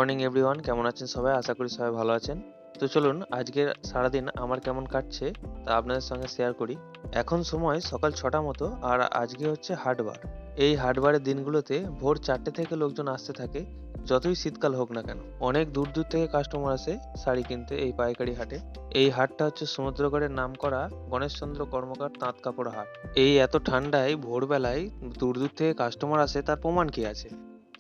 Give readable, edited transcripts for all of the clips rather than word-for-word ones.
Morning everyone, কেমন আছেন সবাই? আশা করি সবাই ভালো আছেন। তো চলুন আজকের সারাদিন আমার কেমন কাটছে তা আপনাদের সঙ্গে শেয়ার করি। এখন সময় সকাল ৬টা মতো আর আজকে হচ্ছে হাটবার। এই হাটবারের দিনগুলোতে ভোর ৪টে থেকে লোকজন আসতে থাকে, যতই শীতকাল হোক না কেন। অনেক দূর দূর থেকে কাস্টমার আসে শাড়ি কিনতে এই পাইকারি হাটে। এই হাটটা হচ্ছে সমুদ্রগড়ের নামকরা গণেশচন্দ্র কর্মকার তাঁত কাপড় হাট। এই এত ঠান্ডায় ভোরবেলায় দূর দূর থেকে কাস্টমার আসে, তার প্রমাণ কি আছে?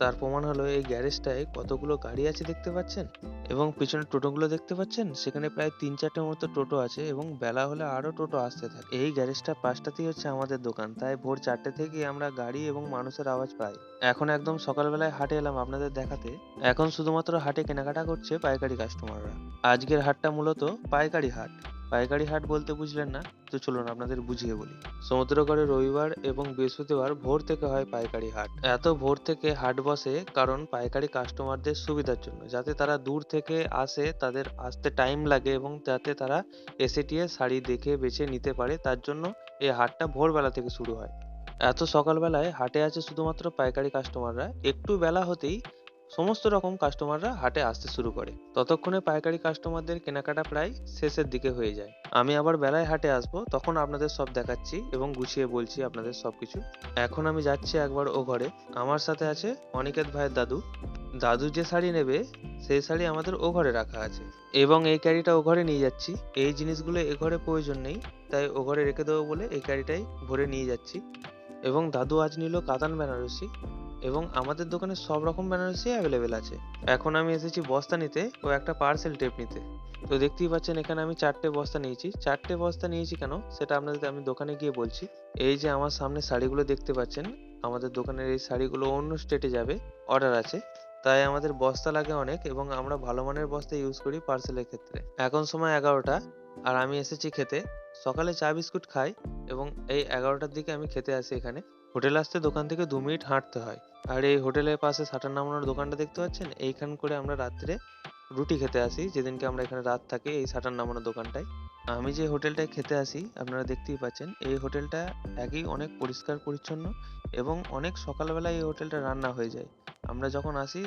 তার প্রমাণ হলো এই গ্যারেজটায় কতগুলো গাড়ি আছে দেখতে পাচ্ছেন, এবং পিছনে টোটোগুলো দেখতে পাচ্ছেন, সেখানে প্রায় ৩-৪টের মতো টোটো আছে এবং বেলা হলে আরো টোটো আসতে থাকে। এই গ্যারেজটা পাশটাতেই হচ্ছে আমাদের দোকান, তাই ভোর ৪টে থেকেই আমরা গাড়ি এবং মানুষের আওয়াজ পাই। এখন একদম সকালবেলায় হাটে এলাম আপনাদের দেখাতে। এখন শুধুমাত্র হাটে কেনাকাটা করছে পাইকারি কাস্টমাররা। আজকের হাটটা মূলত পাইকারি হাট। পাইকারি হাট বলতে বুঝলেন না? তো চলুন আপনাদের বুঝিয়ে বলি। সমুদ্রগড়ে রবিবার এবং বৃহস্পতিবার ভোর থেকে হয় পাইকারি হাট। এত ভোর থেকে হাট বসে কারণ পাইকারি কাস্টমারদের সুবিধার জন্য, যাতে তারা দূর থেকে আসে, তাদের আসতে টাইম লাগে এবং যাতে তারা এসে টিয়ে শাড়ি দেখে বেছে নিতে পারে, তার জন্য এই হাটটা ভোরবেলা থেকে শুরু হয়। এত সকালবেলায় হাটে আছে শুধুমাত্র পাইকারি কাস্টমাররা। একটু বেলা হতেই সমস্ত রকম কাস্টমাররা হাটে আসতে শুরু করে। ততক্ষণে পাইকারি কাস্টমারদের কেনাকাটা প্রায় শেষের দিকে হয়ে যায়। আমি আবার বেলায় হাটে আসবো, তখন আপনাদের সব দেখাচ্ছি এবং গুছিয়ে বলছি আপনাদের সবকিছু। এখন আমি যাচ্ছি একবার ও ঘরে। আমার সাথে আছে অনিকেত ভাইয়ের দাদু। দাদু যে শাড়ি নেবে সেই শাড়ি আমাদের ও ঘরে রাখা আছে, এবং এই ক্যারিটা ও ঘরে নিয়ে যাচ্ছি। এই জিনিসগুলো এ ঘরে প্রয়োজন নেই, তাই ও ঘরে রেখে দেবো বলে এই ক্যারিটাই ভরে নিয়ে যাচ্ছি। এবং দাদু আজ নিল কাতান বেনারসি, এবং আমাদের দোকানে সব রকম বেনারসি অ্যাভেলেবেল আছে। এখন আমি এসেছি বস্তা নিতে ও একটা পার্সেল টেপ নিতে। তো দেখতেই পাচ্ছেন এখানে আমি 4টে বস্তা নিয়েছি। 4টে বস্তা নিয়েছি কেন সেটা আপনাদের আমি দোকানে গিয়ে বলছি। এই যে আমার সামনে শাড়িগুলো দেখতে পাচ্ছেন, আমাদের দোকানের এই শাড়িগুলো অন্য স্টেটে যাবে, অর্ডার আছে। তাই আমাদের বস্তা লাগে অনেক এবং আমরা ভালো মানের বস্তা ইউজ করি পার্সেলের ক্ষেত্রে। এখন সময় 11টা আর আমি এসেছি খেতে। সকালে চা বিস্কুট খাই এবং এই 11টার দিকে আমি খেতে আসি এখানে। হোটেল আসতে দোকান থেকে 2 মিনিট হাঁটতে হয়। আর এই হোটেলের পাশে শাটার নামানোর দোকানটা দেখতে পাচ্ছেন, এইখান করে আমরা রাত্রে রুটি খেতে আসি। যেদিনকে আমরা এখানে রাত থাকি এই শাটার নামানো দোকানটায়। আমি যে হোটেলটায় খেতে আসি আপনারা দেখতেই পাচ্ছেন, এই হোটেলটা একই অনেক পরিষ্কার পরিচ্ছন্ন এবং অনেক সকালবেলায় এই হোটেলটা রান্না হয়ে যায়। আমরা যখন আসি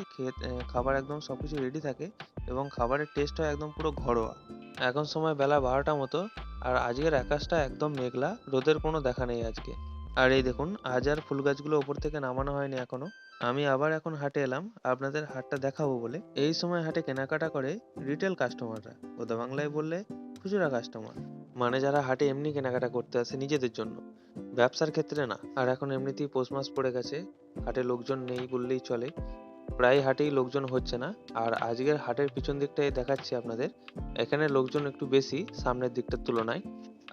খাবার একদম সবকিছু রেডি থাকে এবং খাবারের টেস্ট হয় একদম পুরো ঘরোয়া। এখন সময় বেলা 12টা মতো আর আজকের আকাশটা একদম মেঘলা, রোদের কোনো দেখা নেই আজকে। আর এই দেখুন আজ আর ফুল গাছগুলো ওপর থেকে নামানো হয়নি এখনো। আমি আবার এখন হাটে এলাম আপনাদের হাটটা দেখাবো বলে। এই সময় হাটে কেনাকাটা করে রিটেল কাস্টমাররা, ওদা বাংলায় বললে খুচরা কাস্টমার, মানে যারা হাটে এমনি কেনাকাটা করতে আসে নিজেদের জন্য, ব্যবসার ক্ষেত্রে না। আর এখন এমনিতেই পৌষ মাস পড়ে গেছে, হাটে লোকজন নেই বললেই চলে। প্রায় হাটেই লোকজন হচ্ছে না। আর আজকের হাটের পিছন দিকটাই দেখাচ্ছি আপনাদের। এখানে লোকজন একটু বেশি সামনের দিকটার তুলনায়।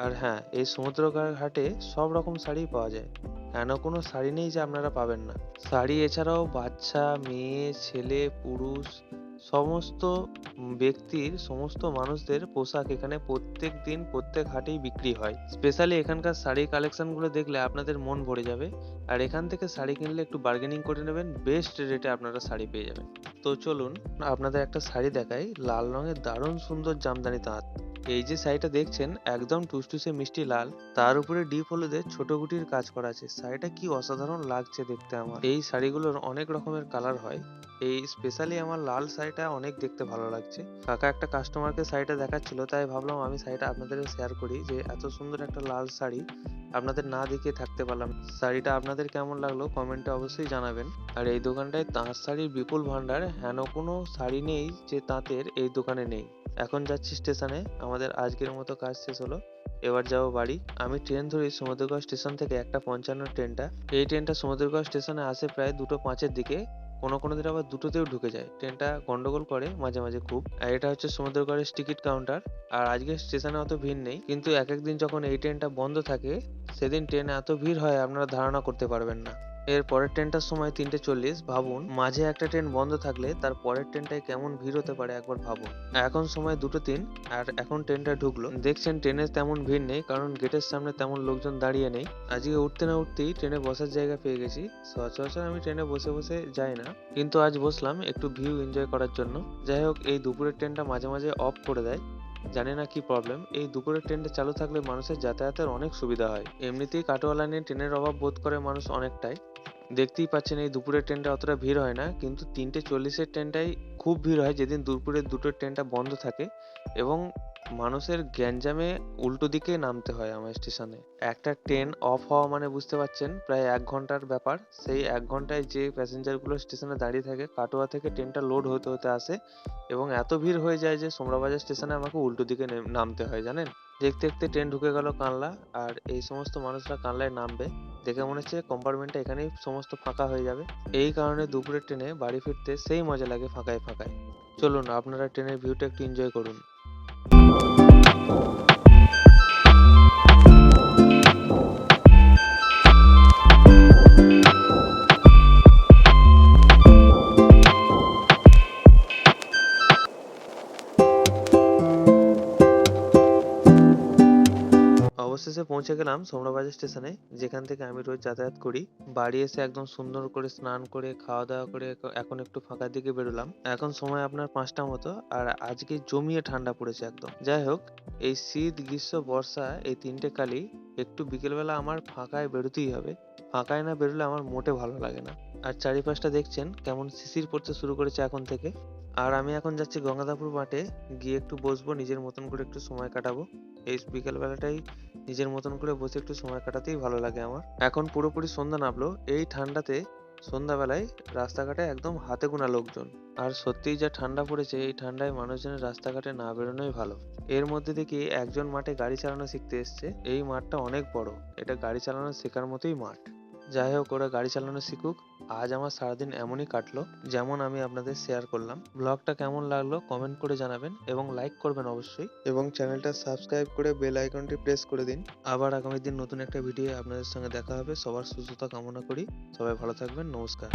আর হ্যাঁ, এই সমুদ্রকার হাটে সব রকম শাড়ি পাওয়া যায়। এমন কোনো শাড়ি নেই যে আপনারা পাবেন না। শাড়ি এছাড়াও বাচ্চা, মেয়ে, ছেলে, পুরুষ সমস্ত ব্যক্তির, সমস্ত মানুষদের পোশাক এখানে প্রত্যেক দিন প্রত্যেক হাটেই বিক্রি হয়। স্পেশালি এখানকার শাড়ির কালেকশনগুলো দেখলে আপনাদের মন ভরে যাবে। আর এখান থেকে শাড়ি কিনলে একটু বার্গেনিং করে নেবেন, বেস্ট রেটে আপনারা শাড়ি পেয়ে যাবেন। তো চলুন আপনাদের একটা শাড়ি দেখাই, লাল রঙের দারুণ সুন্দর জামদানি তাঁত। এই যে শাড়িটা দেখছেন একদম টুসটুসে মিষ্টি লাল, তার উপরে ডিপ হলুদের ছোট গুটির কাজ করা আছে। শাড়িটা কি অসাধারণ লাগছে দেখতে আমার। এই শাড়িগুলোর অনেক রকমের কালার হয়, এই স্পেশালি আমার লাল শাড়িটা অনেক দেখতে ভালো লাগছে। কাকা একটা কাস্টমারকে শাড়িটা দেখাচ্ছিল, তাই ভাবলাম আমি শাড়িটা আপনাদের শেয়ার করি, যে এত সুন্দর একটা লাল শাড়ি আপনাদের না দেখিয়ে থাকতে পারলাম না। শাড়িটা আপনাদের কেমন লাগলো কমেন্টে অবশ্যই জানাবেন। আর এই দোকানটায় তাঁত শাড়ির বিপুল ভান্ডার, হেন কোনো শাড়ি নেই যে তাঁতের এই দোকানে নেই। এখন যাচ্ছি স্টেশনে, আমাদের আজকের মতো কাজ শেষ হলো, এবার যাবো বাড়ি। আমি ট্রেন ধরি সমুদ্রগড় স্টেশন থেকে 1:55 ট্রেনটা। এই ট্রেনটা সমুদ্রগড় স্টেশনে আসে প্রায় 2:05-এর দিকে। কোনো কোনো দিন আবার 2টোতেও ঢুকে যায়। ট্রেনটা গন্ডগোল করে মাঝে মাঝে খুব। আর এটা হচ্ছে সমুদ্রগড়ের টিকিট কাউন্টার। আর আজকে স্টেশনে অত ভিড় নেই, কিন্তু এক এক দিন যখন এই ট্রেনটা বন্ধ থাকে সেদিন ট্রেনে এত ভিড় হয় আপনারা ধারণা করতে পারবেন না। এর পরের ট্রেনটার সময় 3:40। ভাবুন, মাঝে একটা ট্রেন বন্ধ থাকলে তার পরের ট্রেনটায় কেমন ভিড় হতে পারে একবার ভাবুন। এখন সময় 2:03 আর এখন ট্রেনটা ঢুকলো। দেখছেন ট্রেনে তেমন ভিড় নেই, কারণ গেটের সামনে তেমন লোকজন দাঁড়িয়ে নেই। আজকে উঠতে না উঠতেই ট্রেনে বসার জায়গা পেয়ে গেছি। সচরাচর আমি ট্রেনে বসে বসে যাই না, কিন্তু আজ বসলাম একটু ভিউ এনজয় করার জন্য। যাই হোক, এই দুপুরের ট্রেনটা মাঝে মাঝে অফ করে দেয়, জানি না কি প্রবলেম। এই দুপুরের ট্রেনটা চালু থাকলে মানুষের যাতায়াতের অনেক সুবিধা হয়। এমনিতেই কাটোয়া লাইনে ট্রেনের অভাব বোধ করে মানুষ অনেকটাই। দেখতেই পাচ্ছেন এই দুপুরের ট্রেনটা অতটা ভিড় হয় না, কিন্তু 3:40-এর ট্রেনটাই খুব ভিড় হয় যেদিন দুপুরের দুটোর ট্রেনটা বন্ধ থাকে এবং মানুষের গ্যাঞ্জামে উল্টো দিকে নামতে হয় আমার স্টেশনে। একটা ট্রেন অফ হওয়া মানে বুঝতে পারছেন প্রায় 1 ঘন্টার ব্যাপার। সেই 1 ঘন্টায় যে প্যাসেঞ্জারগুলো স্টেশনে দাঁড়িয়ে থাকে, কাটোয়া থেকে ট্রেনটা লোড হতে হতে আসে এবং এত ভিড় হয়ে যায় যে সোমরাবাজার স্টেশনে আমাকে উল্টো দিকে নামতে হয় জানেন। দেখতে দেখতে ট্রেন ঢুকে গেল কানলা, আর এই সমস্ত মানুষরা কানলায় নামবে দেখে মনে হচ্ছে কম্পার্টমেন্টটা এখানেই সমস্ত ফাঁকা হয়ে যাবে। এই কারণে দুপুরের ট্রেনে বাড়ি ফিরতে সেই মজা লাগে ফাঁকায় ফাঁকায়। চলুন আপনারা ট্রেনের ভিউটা একটু এনজয় করুন। অবশেষে পৌঁছে গেলাম সোমরাবাজার স্টেশনে, যেখান থেকে আমি রোজ যাতায়াত করি। বাড়ি এসে একদম সুন্দর করে স্নান করে খাওয়া দাওয়া করে এখন একটু ফাঁকার দিকে বেরোলাম। এখন সময় আপনার 5টা মতো, আর আজকে জমিয়ে ঠান্ডা পড়েছে একদম। যাই হোক, এই শীত গ্রীষ্ম বর্ষা এই 3টে কালই একটু বিকেলবেলা আমার ফাঁকায় বেরোতেই হবে। ফাঁকায় না বেরোলে আমার মোটে ভালো লাগে না। আর চারিপাশটা দেখছেন কেমন শিশির পড়তে শুরু করেছে এখন থেকে। আর আমি এখন যাচ্ছি গঙ্গাদাপুর মাঠে, গিয়ে একটু বসবো, নিজের মতন করে একটু সময় কাটাবো। এই বিকেল বেলাটাই নিজের মতন করে বসে একটু সময় কাটাতেই ভালো লাগে আমার। এখন পুরোপুরি সন্ধ্যা নামলো, এই ঠান্ডাতে সন্ধ্যাবেলায় রাস্তাঘাটে একদম হাতে গোনা লোকজন। আর সত্যিই যা ঠান্ডা পড়েছে, এই ঠান্ডায় মানুষজনের রাস্তাঘাটে না বেরোনোই ভালো। এর মধ্যে দেখি একজন মাঠে গাড়ি চালানো শিখতে এসছে। এই মাঠটা অনেক বড়, এটা গাড়ি চালানো শেখার মতোই মাঠ। যাই হোক, ওরা গাড়ি চালানো শিখুক। আজ আমার সারাদিন এমনই কাটলো, যেমন আমি আপনাদের শেয়ার করলাম। ব্লগটা কেমন লাগলো কমেন্ট করে জানাবেন এবং লাইক করবেন অবশ্যই, এবং চ্যানেলটা সাবস্ক্রাইব করে বেল আইকনটি প্রেস করে দিন। আবার আগামী দিন নতুন একটা ভিডিও আপনাদের সঙ্গে দেখা হবে। সবার সুস্থতা কামনা করি। সবাই ভালো থাকবেন। নমস্কার।